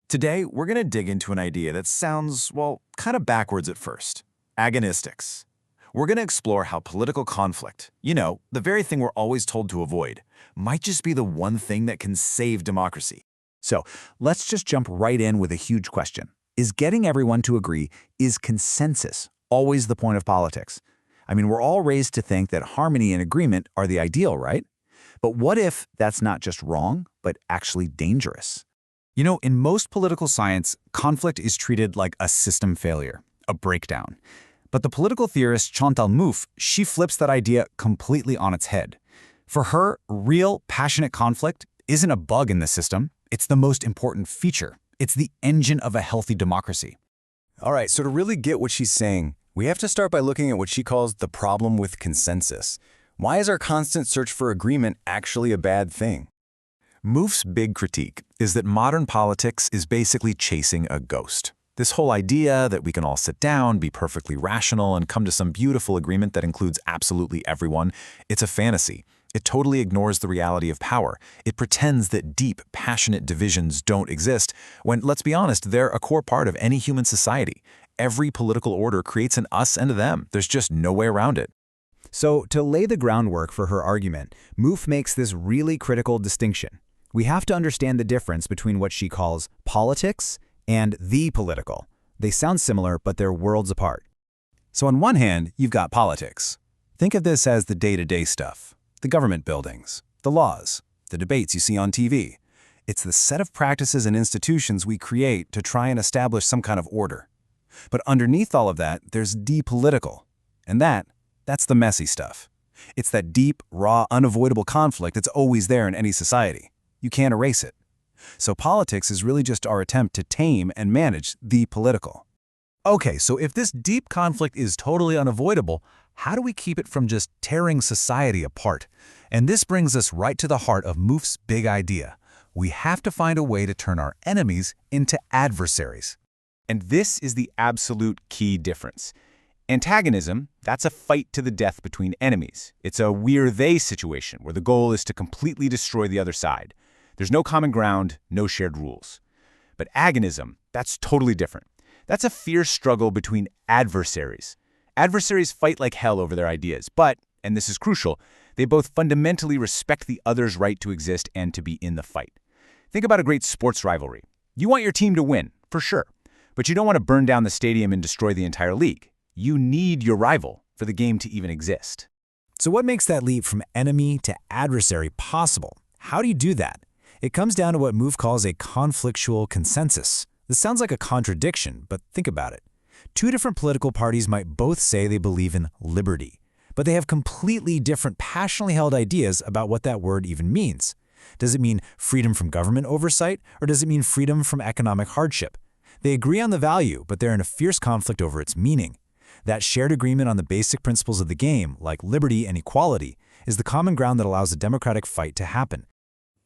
Today, we're going to dig into an idea that sounds, well, kind of backwards at first. Agonistics. We're going to explore how political conflict, the very thing we're always told to avoid, might just be the one thing that can save democracy. So let's just jump right in with a huge question. Is getting everyone to agree, is consensus always the point of politics? I mean, we're all raised to think that harmony and agreement are the ideal, right? But what if that's not just wrong, but actually dangerous? In most political science, conflict is treated like a system failure, a breakdown. But the political theorist Chantal Mouffe, she flips that idea completely on its head. For her, real, passionate conflict isn't a bug in the system. It's the most important feature. It's the engine of a healthy democracy. All right, so to really get what she's saying, we have to start by looking at what she calls the problem with consensus. Why is our constant search for agreement actually a bad thing? Mouffe's big critique is that modern politics is basically chasing a ghost. This whole idea that we can all sit down, be perfectly rational, and come to some beautiful agreement that includes absolutely everyone, it's a fantasy. It totally ignores the reality of power. It pretends that deep, passionate divisions don't exist, when, let's be honest, they're a core part of any human society. Every political order creates an us and a them. There's just no way around it. So to lay the groundwork for her argument, Mouffe makes this really critical distinction. We have to understand the difference between what she calls politics and the political. They sound similar, but they're worlds apart. So on one hand, you've got politics. Think of this as the day-to-day stuff, the government buildings, the laws, the debates you see on TV. It's the set of practices and institutions we create to try and establish some kind of order. But underneath all of that, there's depolitical. And that's the messy stuff. It's that deep, raw, unavoidable conflict that's always there in any society. You can't erase it. So politics is really just our attempt to tame and manage the political. Okay, so if this deep conflict is totally unavoidable, how do we keep it from just tearing society apart? And this brings us right to the heart of Mouffe's big idea. We have to find a way to turn our enemies into adversaries. And this is the absolute key difference. Antagonism, that's a fight to the death between enemies. It's a we're-they situation where the goal is to completely destroy the other side. There's no common ground, no shared rules. But agonism, that's totally different. That's a fierce struggle between adversaries. Adversaries fight like hell over their ideas, but, and this is crucial, they both fundamentally respect the other's right to exist and to be in the fight. Think about a great sports rivalry. You want your team to win, for sure, but you don't want to burn down the stadium and destroy the entire league. You need your rival for the game to even exist. So what makes that leap from enemy to adversary possible? How do you do that? It comes down to what Mouffe calls a conflictual consensus. This sounds like a contradiction, but think about it. Two different political parties might both say they believe in liberty, but they have completely different passionately held ideas about what that word even means. Does it mean freedom from government oversight, or does it mean freedom from economic hardship? They agree on the value, but they're in a fierce conflict over its meaning. That shared agreement on the basic principles of the game, like liberty and equality, is the common ground that allows a democratic fight to happen.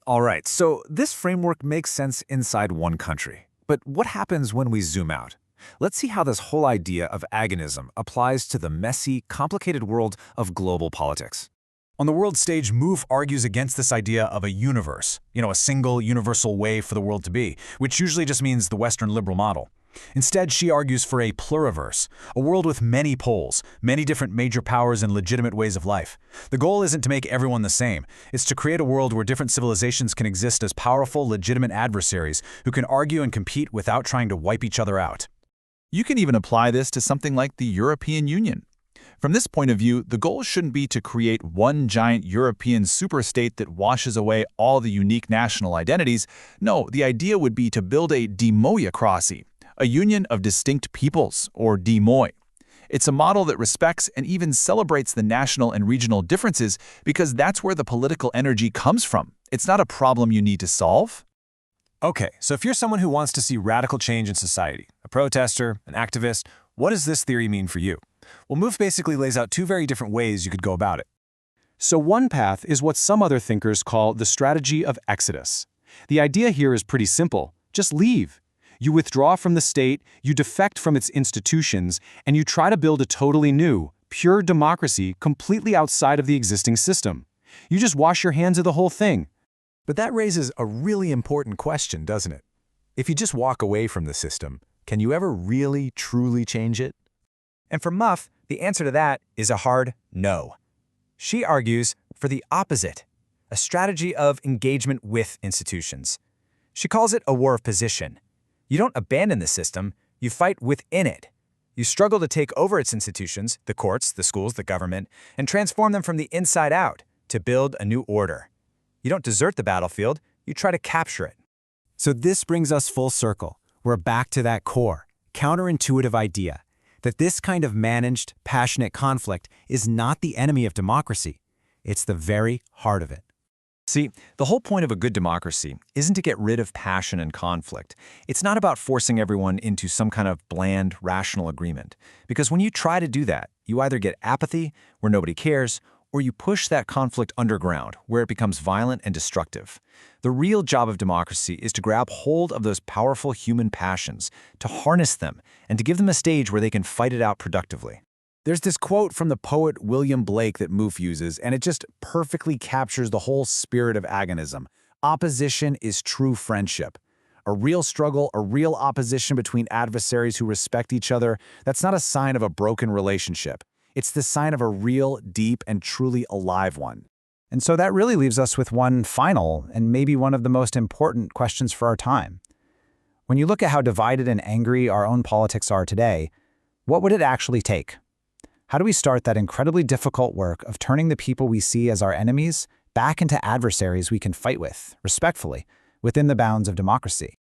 All right, so this framework makes sense inside one country. But what happens when we zoom out? Let's see how this whole idea of agonism applies to the messy, complicated world of global politics. On the world stage, Mouffe argues against this idea of a universe, a single universal way for the world to be, which usually just means the Western liberal model. Instead, she argues for a pluriverse, a world with many poles, many different major powers and legitimate ways of life. The goal isn't to make everyone the same. It's to create a world where different civilizations can exist as powerful, legitimate adversaries who can argue and compete without trying to wipe each other out. You can even apply this to something like the European Union. From this point of view, the goal shouldn't be to create one giant European superstate that washes away all the unique national identities. No, the idea would be to build a demoiocracy, a union of distinct peoples, or demoi. It's a model that respects and even celebrates the national and regional differences because that's where the political energy comes from. It's not a problem you need to solve. Okay, so if you're someone who wants to see radical change in society, a protester, an activist, what does this theory mean for you? Well, Mouffe basically lays out two very different ways you could go about it. So one path is what some other thinkers call the strategy of exodus. The idea here is pretty simple. Just leave. You withdraw from the state, you defect from its institutions, and you try to build a totally new, pure democracy completely outside of the existing system. You just wash your hands of the whole thing. But that raises a really important question, doesn't it? If you just walk away from the system, can you ever really, truly change it? And for Mouffe, the answer to that is a hard no. She argues for the opposite, a strategy of engagement with institutions. She calls it a war of position. You don't abandon the system, you fight within it. You struggle to take over its institutions, the courts, the schools, the government, and transform them from the inside out to build a new order. You don't desert the battlefield, you try to capture it. So this brings us full circle. We're back to that core, counterintuitive idea that this kind of managed, passionate conflict is not the enemy of democracy. It's the very heart of it. See, the whole point of a good democracy isn't to get rid of passion and conflict. It's not about forcing everyone into some kind of bland, rational agreement. Because when you try to do that, you either get apathy, where nobody cares, or you push that conflict underground, where it becomes violent and destructive. The real job of democracy is to grab hold of those powerful human passions, to harness them, and to give them a stage where they can fight it out productively. There's this quote from the poet William Blake that Mouffe uses, and it just perfectly captures the whole spirit of agonism. Opposition is true friendship. A real struggle, a real opposition between adversaries who respect each other, that's not a sign of a broken relationship. It's the sign of a real, deep, and truly alive one. And so that really leaves us with one final, and maybe one of the most important questions for our time. When you look at how divided and angry our own politics are today, what would it actually take? How do we start that incredibly difficult work of turning the people we see as our enemies back into adversaries we can fight with, respectfully, within the bounds of democracy?